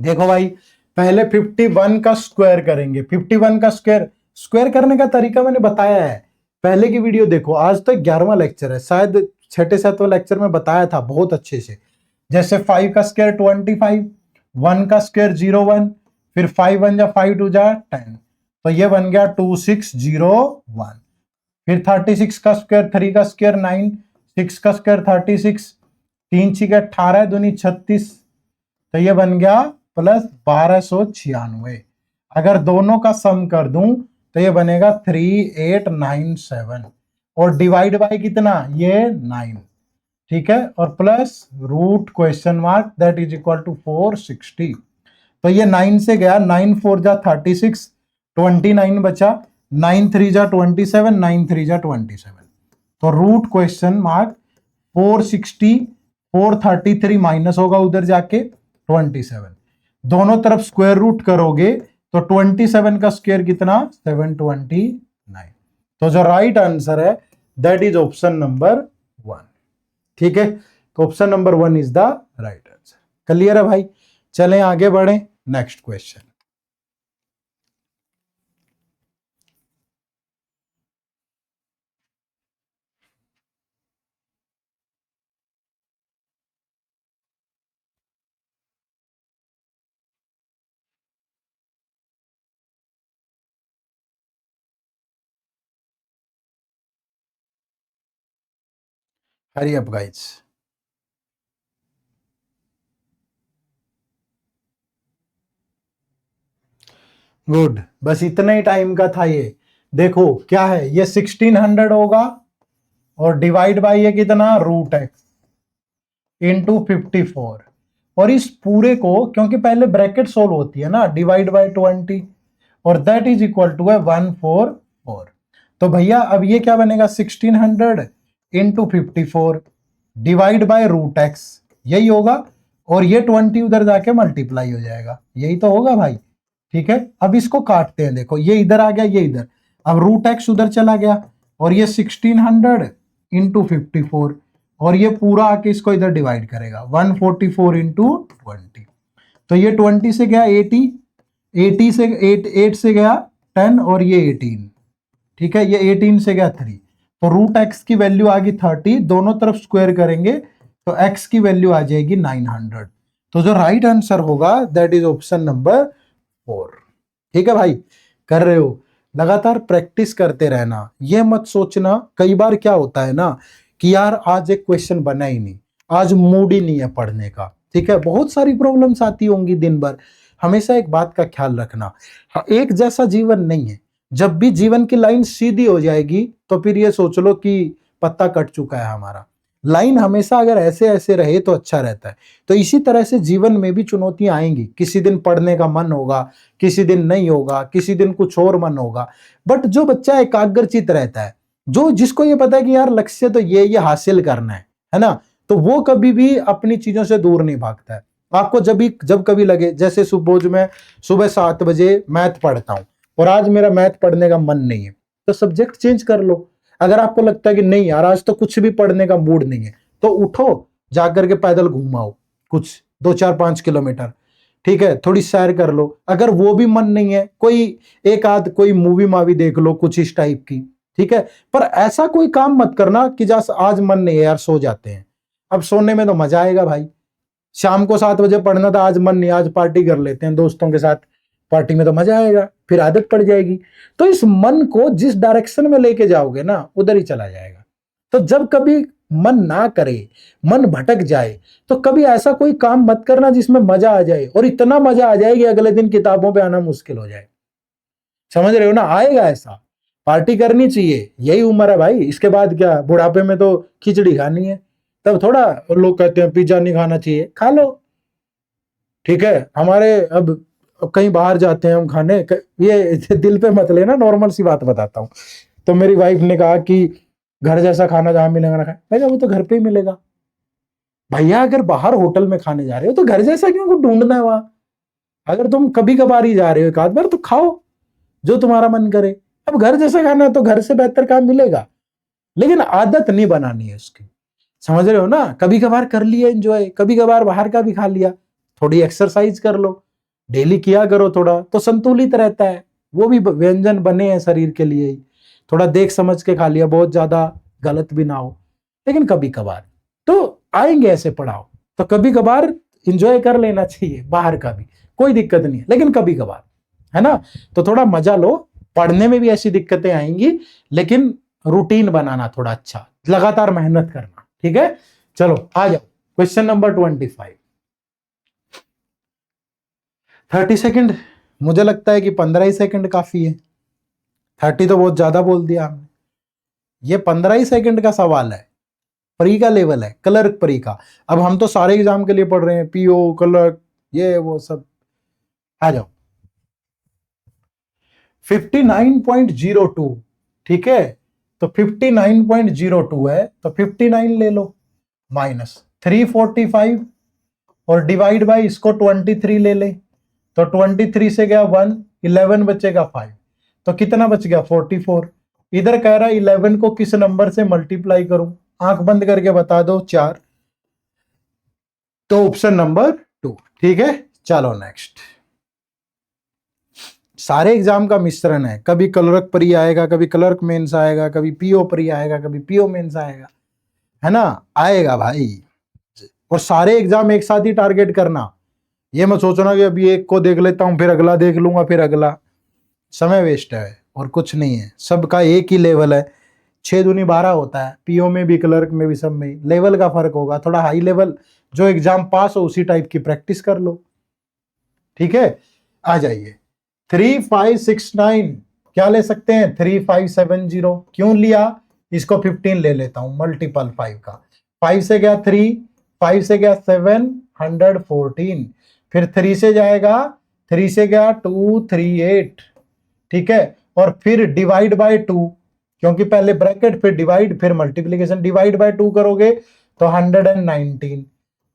देखो भाई, पहले 51 का स्क्वायर करेंगे। 51 का स्क्वायर, स्क्वायर करने का तरीका मैंने बताया है, पहले की वीडियो देखो। आज तो 11वां लेक्चर है, शायद 6-7वां लेक्चर में बताया था बहुत अच्छे से। जैसे 5 का स्क्वायर 25, 1 का स्क्वायर 01, फिर 5 1 जा 5 2 जा 10, तो ये बन गया 2601। फिर 36 का स्क्वायर, 3 का स्क्वायर 9, 6 का स्क्वायर 36, 3 6 18, दूनी 36, तो ये बन गया +1296। अगर दोनों का सम कर दूं तो ये बनेगा 3897, और डिवाइड बाय कितना, ये 9। ठीक है, और plus root question mark that is equal to 460। तो ये 9 से गया, 9 4 जा 36, 29 बचा, 9 3 जा 27, 9 3 जा 27, तो रूट क्वेश्चन मार्क 460, 433 माइनस होगा उधर जाके 27, दोनों तरफ स्क्वायर रूट करोगे तो 27 का स्क्वायर कितना, 729। तो जो राइट आंसर है दैट इज ऑप्शन नंबर 1। ठीक है, तो option number 1 is the right answer. Clear है भाई, चलें आगे बढ़ें, next question. Hurry up guys. Good, बस इतने ही टाइम का था ये। देखो क्या है, ये 1600 होगा, और डिवाइड बाय ये कितना, √x इंटू 54, और इस पूरे को, क्योंकि पहले ब्रैकेट सोल्व होती है ना, डिवाइड बाय 20, और दैट इज इक्वल टू है 144। तो भैया अब ये क्या बनेगा, 1600 इंटू 54 डिवाइड बाय √x, यही होगा, और ये 20 उधर जाके मल्टीप्लाई हो जाएगा, यही तो होगा भाई। ठीक है, अब इसको काटते हैं, देखो ये इधर आ गया, ये इधर, अब √x उधर चला गया, और ये 1600 इंटू 54, और ये पूरा आके इसको इधर डिवाइड करेगा, 144 इंटू 20, तो ये 20 से गया 80, 80 से 8 से गया 10, और ये 18। ठीक है, ये 18 से गया 3, तो √x की वैल्यू आ गई 30, दोनों तरफ स्क्वायर करेंगे तो x की वैल्यू आ जाएगी 900। तो जो राइट आंसर होगा दैट इज ऑप्शन नंबर 4। ठीक है भाई, कर रहे हो, लगातार प्रैक्टिस करते रहना, ये मत सोचना। कई बार क्या होता है ना कि यार आज एक क्वेश्चन बना ही नहीं, आज मूड ही नहीं है पढ़ने का। ठीक है, बहुत सारी प्रॉब्लम्स आती होंगी दिन भर। हमेशा एक बात का ख्याल रखना, एक जैसा जीवन नहीं है। जब भी जीवन की लाइन सीधी हो जाएगी तो फिर ये सोच लो कि पत्ता कट चुका है हमारा। लाइन हमेशा अगर ऐसे ऐसे रहे तो अच्छा रहता है। तो इसी तरह से जीवन में भी चुनौतियां आएंगी, किसी दिन पढ़ने का मन होगा, किसी दिन नहीं होगा, किसी दिन कुछ और मन होगा। बट जो बच्चा एकाग्रचित रहता है, जो जिसको ये पता है कि यार लक्ष्य तो ये हासिल करना है ना, तो वो कभी भी अपनी चीजों से दूर नहीं भागता है। आपको जब कभी लगे, जैसे सुबह मैं सुबह 7 बजे मैथ पढ़ता हूं और आज मेरा मैथ पढ़ने का मन नहीं है, तो सब्जेक्ट चेंज कर लो। अगर आपको लगता है कि नहीं यार आज तो कुछ भी पढ़ने का मूड नहीं है, तो उठो, जाकर के पैदल घूमाओ कुछ 2 4 5 किलोमीटर। ठीक है, थोड़ी सैर कर लो। अगर वो भी मन नहीं है, कोई एक आध कोई मूवी मावी देख लो कुछ इस टाइप की। ठीक है, पर ऐसा कोई काम मत करना कि जैसे आज मन नहीं है यार सो जाते हैं। अब सोने में तो मजा आएगा भाई। शाम को 7 बजे पढ़ना था, आज मन नहीं, आज पार्टी कर लेते हैं दोस्तों के साथ, पार्टी में तो मजा आएगा, फिर आदत पड़ जाएगी। तो इस मन को जिस डायरेक्शन में लेके जाओगे ना उधर ही चला जाएगा। तो जब कभी मन ना करे, मन भटक जाए, तो कभी ऐसा कोई काम मत करना जिसमें मजा आ जाए, और इतना मजा आ जाए कि अगले दिन किताबों पे आना मुश्किल हो जाए। समझ रहे हो ना? आएगा ऐसा। पार्टी करनी चाहिए, यही उम्र है भाई। इसके बाद क्या, बुढ़ापे में तो खिचड़ी खानी है। तब थोड़ा लोग कहते हैं पिज्जा नहीं खाना चाहिए, खा लो, ठीक है। हमारे अब कहीं बाहर जाते हैं हम खाने, ये दिल पे मत लेना, नॉर्मल सी बात बताता हूँ। तो मेरी वाइफ ने कहा कि घर जैसा खाना जहां मिलेगा ना खाए, मैं कहा वो तो घर पे ही मिलेगा भैया। अगर बाहर होटल में खाने जा रहे हो तो घर जैसा क्यों ढूंढना है वहां? अगर तुम कभी कभार ही जा रहे हो एक आध बार, तो खाओ जो तुम्हारा मन करे। अब घर जैसा खाना है तो घर से बेहतर काम मिलेगा, लेकिन आदत नहीं बनानी है उसकी। समझ रहे हो ना? कभी कभार कर लिया एंजॉय, कभी कभार बाहर का भी खा लिया। थोड़ी एक्सरसाइज कर लो, डेली किया करो थोड़ा, तो संतुलित रहता है। वो भी व्यंजन बने हैं शरीर के लिए ही, थोड़ा देख समझ के खा लिया, बहुत ज्यादा गलत भी ना हो, लेकिन कभी कभार तो आएंगे ऐसे पड़ाव, तो कभी कभार इंजॉय कर लेना चाहिए बाहर का भी, कोई दिक्कत नहीं है, लेकिन कभी कभार, है ना? तो थोड़ा मजा लो। पढ़ने में भी ऐसी दिक्कतें आएंगी, लेकिन रूटीन बनाना थोड़ा अच्छा, लगातार मेहनत करना, ठीक है। चलो आ जाओ, क्वेश्चन नंबर 25। 30 सेकंड, मुझे लगता है कि 15 ही सेकंड काफी है। 30 तो बहुत ज्यादा बोल दिया हमने। ये 15 ही सेकंड का सवाल है, प्री का लेवल है, क्लर्क प्री का। अब हम तो सारे एग्जाम के लिए पढ़ रहे हैं, पीओ, क्लर्क, ये वो सब। आ जाओ, 59.02, ठीक है। तो 59.02 है, तो 59 ले लो, माइनस 345, और डिवाइड बाई इसको 23 ले ले, तो 23 से गया 1, 11 बचेगा 5, तो कितना बच गया 44। इधर कह रहा है 11 को किस नंबर से मल्टीप्लाई करूं, आंख बंद करके बता दो, 4। तो ऑप्शन नंबर 2, ठीक है। चलो नेक्स्ट। सारे एग्जाम का मिश्रण है, कभी क्लर्क प्री आएगा, कभी क्लर्क मेंस आएगा, कभी पीओ प्री आएगा, कभी पीओ मेंस आएगा, है ना? आएगा भाई। और सारे एग्जाम एक साथ ही टारगेट करना, ये मत सोचना कि अभी एक को देख लेता हूं फिर अगला देख लूंगा फिर अगला, समय वेस्ट है और कुछ नहीं है। सबका एक ही लेवल है, 6 दूनी 12 होता है, पीओ में भी क्लर्क में भी, सब में लेवल का फर्क होगा। थोड़ा हाई लेवल जो एग्जाम पास हो उसी टाइप की प्रैक्टिस कर लो, ठीक है। आ जाइए, 3569 क्या ले सकते हैं, 3570। क्यों लिया, इसको 15 ले लेता हूं, मल्टीपल 5 का। 5 से गया 3, 5 से गया 7, 114, फिर 3 से जाएगा, 3 से गया 238, ठीक है। और फिर डिवाइड बाय 2, क्योंकि पहले ब्रैकेट फिर डिवाइड फिर मल्टीप्लीकेशन, डिवाइड बाय 2 करोगे तो 119,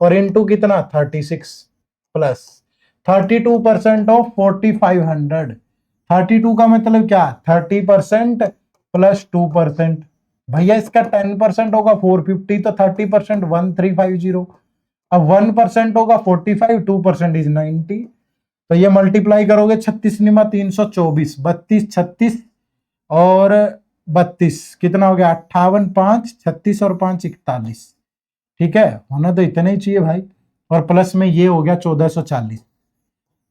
और इनटू कितना 36, प्लस 32% ऑफ 4500। 32 का मतलब क्या, 30% प्लस 2%। भैया इसका 10% होगा 450, तो 30% 1350। अब 1% होगा 45, 2% इज 90। तो ये मल्टीप्लाई करोगे 36 निमा 324, 32 36 और 32 कितना हो गया 58, 5 36 और 5 41, ठीक है। होना तो इतना ही चाहिए भाई, और प्लस में ये हो गया 1440।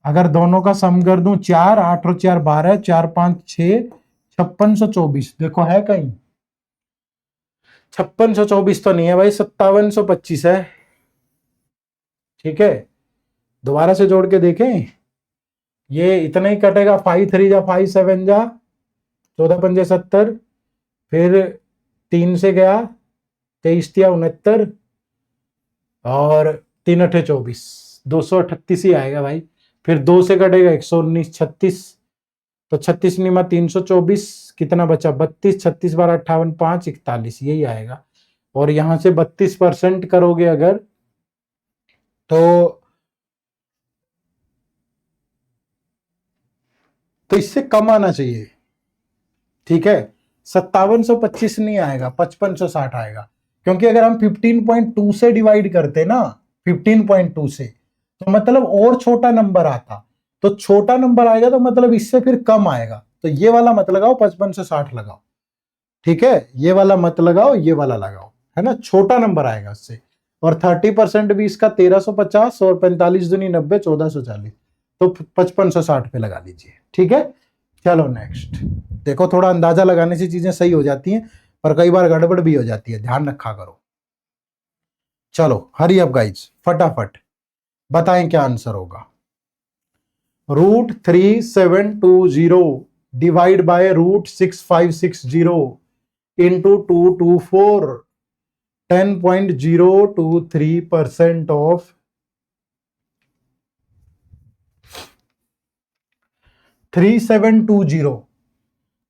अगर दोनों का सम कर दूं, 4 8 और 4 12, 4 5 6, 5624। देखो है कहीं 5624 तो नहीं है भाई, 5725 है, ठीक है। दोबारा से जोड़ के देखें, ये इतना ही कटेगा, 5 3 जा 5 7 जा 14 पंजे 70, फिर 3 से गया 23 तिया 69, और 3 8 24, 238 ही आएगा भाई। फिर 2 से कटेगा 119 36, तो 36 निमा 324, कितना बचा 32, 36 12 58, 5 41, यही आएगा। और यहां से 32% करोगे अगर, तो इससे कम आना चाहिए, ठीक है। 5725 नहीं आएगा, 5560 आएगा, क्योंकि अगर हम 15.2 से डिवाइड करते ना, 15.2 से, तो मतलब और छोटा नंबर आता, तो छोटा नंबर आएगा तो मतलब इससे फिर कम आएगा। तो ये वाला मत लगाओ, 55 से 60 लगाओ, ठीक है। ये वाला मत लगाओ, ये वाला लगाओ, है ना, छोटा नंबर आएगा उससे। और 30% भी इसका 1350, और 45 दूनी 90, 1440, तो 5560 पे लगा लीजिए, ठीक है। चलो नेक्स्ट। देखो थोड़ा अंदाजा लगाने से चीजें सही हो जाती हैं, पर कई बार गड़बड़ भी हो जाती है, ध्यान रखा करो। चलो हरी अप गाइज, फटाफट बताएं क्या आंसर होगा। √3720 डिवाइड बाय √6560 इंटू 224, 10.023% ऑफ 3720।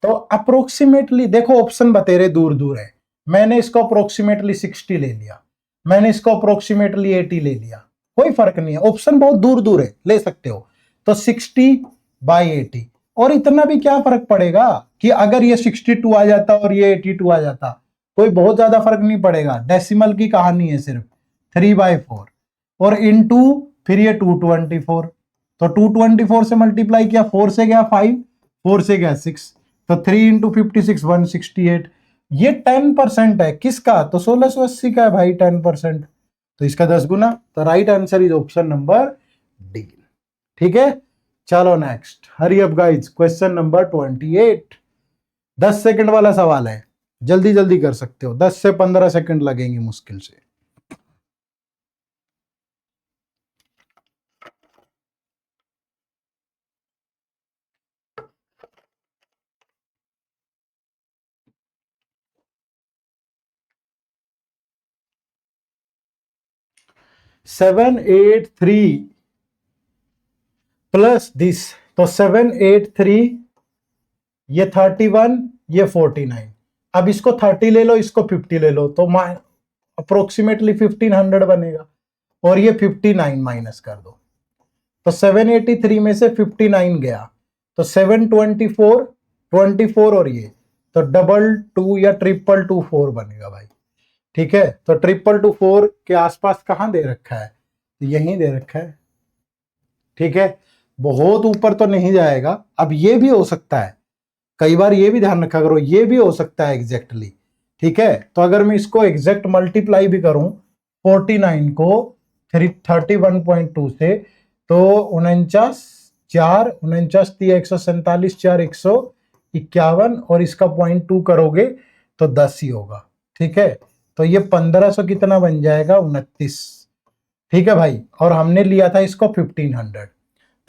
तो अप्रोक्सीमेटली देखो, ऑप्शन बतेरे दूर दूर है, मैंने इसको अप्रोक्सीमेटली 60 ले लिया, मैंने इसको अप्रोक्सीमेटली 80 ले लिया, कोई फर्क नहीं है, ऑप्शन बहुत दूर दूर है, ले सकते हो। तो 60/80, और इतना भी क्या फर्क पड़ेगा कि अगर ये 62 आ जाता और ये 82 आ जाता, कोई बहुत ज्यादा फर्क नहीं पड़ेगा, डेसिमल की कहानी है सिर्फ। 3/4 और इनटू फिर ये 224, तो 224 से मल्टीप्लाई किया, 4 से गया 5, 4 से गया 6, तो 3 इंटू 56 168। ये 10% है किसका, तो 1680 का है भाई 10%, तो इसका 10 गुना। तो right answer is option number D. ठीक है, चलो नेक्स्ट, हरी up guys, question number 28। 10 second वाला सवाल है, जल्दी जल्दी कर सकते हो, 10 से 15 सेकंड लगेंगे मुश्किल से। Seven eight three plus this, तो 783, ये 31, ये 49। अब इसको 30 ले लो, इसको 50 ले लो, तो अप्रोक्सीमेटली 1500 बनेगा, और ये 59 माइनस कर दो, तो 783 में से 59 गया, तो 724, 24 और ये, तो 222 या 224 बनेगा भाई। ठीक है, तो 224 के आसपास कहां दे रखा है, तो यहीं दे रखा है। ठीक है, बहुत ऊपर तो नहीं जाएगा। अब ये भी हो सकता है, कई बार ये भी ध्यान रखा करो, ये भी हो सकता है एग्जैक्टली। ठीक है, तो अगर मैं इसको एग्जैक्ट मल्टीप्लाई भी करूं 49 को 31.2 से, तो 49 4 49 147 4 151, और इसका 0.2 करोगे तो 10 ही होगा। ठीक है, तो ये 1500 कितना बन जाएगा, 29। ठीक है भाई, और हमने लिया था इसको 1500।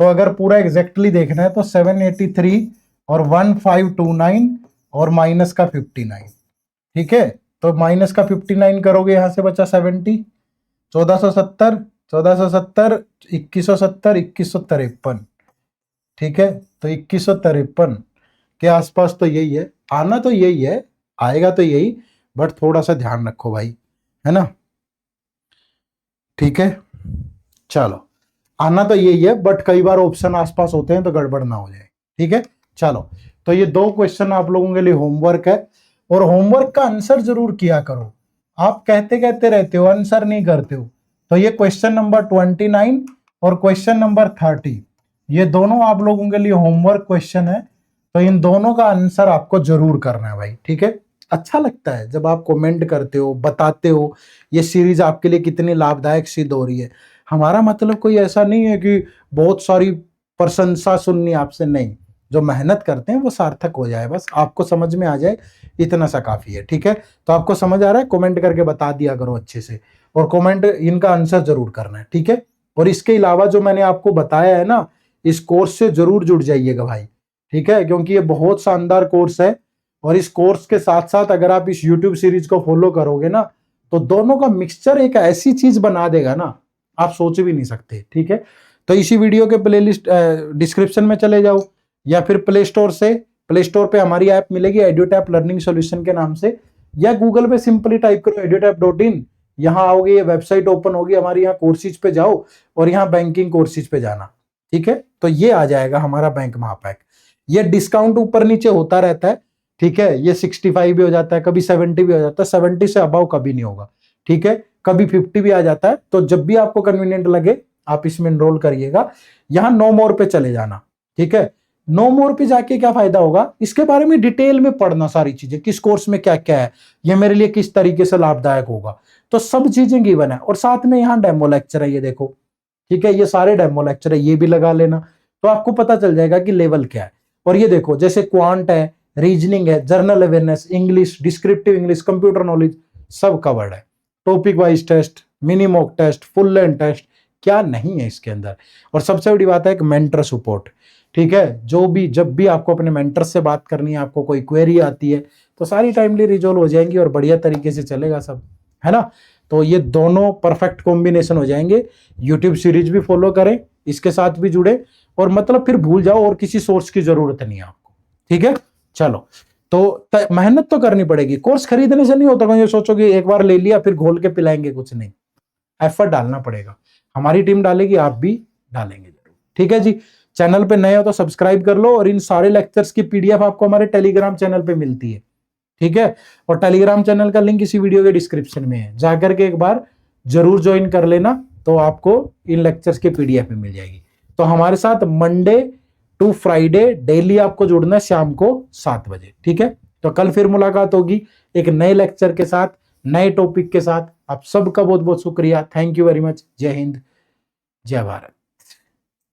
तो अगर पूरा एग्जैक्टली देखना है तो 783 और 1529 और माइनस का 59। ठीक है, तो माइनस का 59 करोगे, यहां से बचा 70, 1470, 1470, 2170, 2153। ठीक है, तो 2153 के आसपास तो यही है, आना तो यही है, आएगा तो यही, बट थोड़ा सा ध्यान रखो भाई, है ना। ठीक है, चलो, आना तो यही है, बट कई बार ऑप्शन आसपास होते हैं तो गड़बड़ ना हो जाए। ठीक है, चलो, तो ये 2 क्वेश्चन आप लोगों के लिए होमवर्क है, और होमवर्क का आंसर जरूर किया करो। आप कहते कहते रहते हो, आंसर नहीं करते हो। तो ये क्वेश्चन नंबर 29 और क्वेश्चन नंबर 30, ये दोनों आप लोगों के लिए होमवर्क क्वेश्चन है, तो इन दोनों का आंसर आपको जरूर करना है भाई। ठीक है, अच्छा लगता है जब आप कमेंट करते हो, बताते हो ये सीरीज आपके लिए कितनी लाभदायक सिद्ध हो रही है। हमारा मतलब कोई ऐसा नहीं है कि बहुत सारी प्रशंसा सुननी आपसे, नहीं, जो मेहनत करते हैं वो सार्थक हो जाए, बस आपको समझ में आ जाए, इतना सा काफी है। ठीक है, तो आपको समझ आ रहा है, कमेंट करके बता दिया करो अच्छे से, और कमेंट इनका आंसर जरूर करना है। ठीक है, और इसके अलावा जो मैंने आपको बताया है ना, इस कोर्स से जरूर जुड़ जाइएगा भाई। ठीक है, क्योंकि ये बहुत शानदार कोर्स है, और इस कोर्स के साथ साथ अगर आप इस यूट्यूब सीरीज को फॉलो करोगे ना, तो दोनों का मिक्सचर एक ऐसी चीज बना देगा ना, आप सोच भी नहीं सकते। ठीक है, तो इसी वीडियो के प्लेलिस्ट डिस्क्रिप्शन में चले जाओ, या फिर प्ले स्टोर पे हमारी ऐप मिलेगी एड्यूटैप लर्निंग सॉल्यूशन के नाम से, या गूगल पे सिंपली टाइप करो edutap.in, यहाँ आओगे, ये वेबसाइट ओपन होगी हमारी, यहाँ कोर्सेज पे जाओ और यहाँ बैंकिंग कोर्सेज पे जाना। ठीक है, तो ये आ जाएगा हमारा बैंक महापैक। ये डिस्काउंट ऊपर नीचे होता रहता है। ठीक है, ये 65 भी हो जाता है, कभी 70 भी हो जाता है, 70 से अबाव कभी नहीं होगा। ठीक है, कभी 50 भी आ जाता है, तो जब भी आपको कन्वीनियंट लगे आप इसमें एनरोल करिएगा। यहाँ नो मोर पे चले जाना। ठीक है, नो मोर पे जाके क्या फायदा होगा, इसके बारे में डिटेल में पढ़ना, सारी चीजें, किस कोर्स में क्या क्या है, ये मेरे लिए किस तरीके से लाभदायक होगा, तो सब चीजें गिवन है, और साथ में यहाँ डेमो लेक्चर है, ये देखो। ठीक है, ये सारे डेमो लेक्चर है, ये भी लगा लेना, तो आपको पता चल जाएगा कि लेवल क्या है। और ये देखो, जैसे क्वांट है, रीजनिंग है, general awareness, English, descriptive English, computer knowledge, सब कवर्ड है। Topic wise test, mini mock test, full length test, क्या नहीं है इसके अंदर। और सबसे बड़ी बात है एक मेंटर सपोर्ट, ठीक है। जो भी जब भी आपको अपने मेंटर से बात करनी है, आपको कोई क्वेरी आती है तो सारी टाइमली रिजोल्व हो जाएंगी और बढ़िया तरीके से चलेगा सब, है ना। तो ये दोनों परफेक्ट कॉम्बिनेशन हो जाएंगे। यूट्यूब सीरीज भी फॉलो करें, इसके साथ भी जुड़े, और मतलब फिर भूल जाओ और किसी सोर्स की जरूरत नहीं है आपको, ठीक है। चलो, तो मेहनत तो करनी पड़ेगी, कोर्स खरीदने से नहीं होता। ये सोचो कि एक बार ले लिया फिर घोल के पिलाएंगे, कुछ नहीं, एफर्ट डालना पड़ेगा। हमारी टीम डालेगी, आप भी डालेंगे जरूर, ठीक है जी। चैनल पे नए हो तो सब्सक्राइब कर लो, और इन सारे लेक्चर्स की पीडीएफ आपको हमारे टेलीग्राम चैनल पे मिलती है, ठीक है। और टेलीग्राम चैनल का लिंक इसी वीडियो के डिस्क्रिप्शन में है, जाकर के एक बार जरूर ज्वाइन कर लेना, तो आपको इन लेक्चर्स की पीडीएफ में मिल जाएगी। तो हमारे साथ मंडे टू फ्राइडे डेली आपको जुड़ना है शाम को 7 बजे, ठीक है। तो कल फिर मुलाकात होगी एक नए लेक्चर के साथ, नए टॉपिक के साथ। आप सबका बहुत बहुत शुक्रिया, थैंक यू वेरी मच। जय हिंद, जय भारत।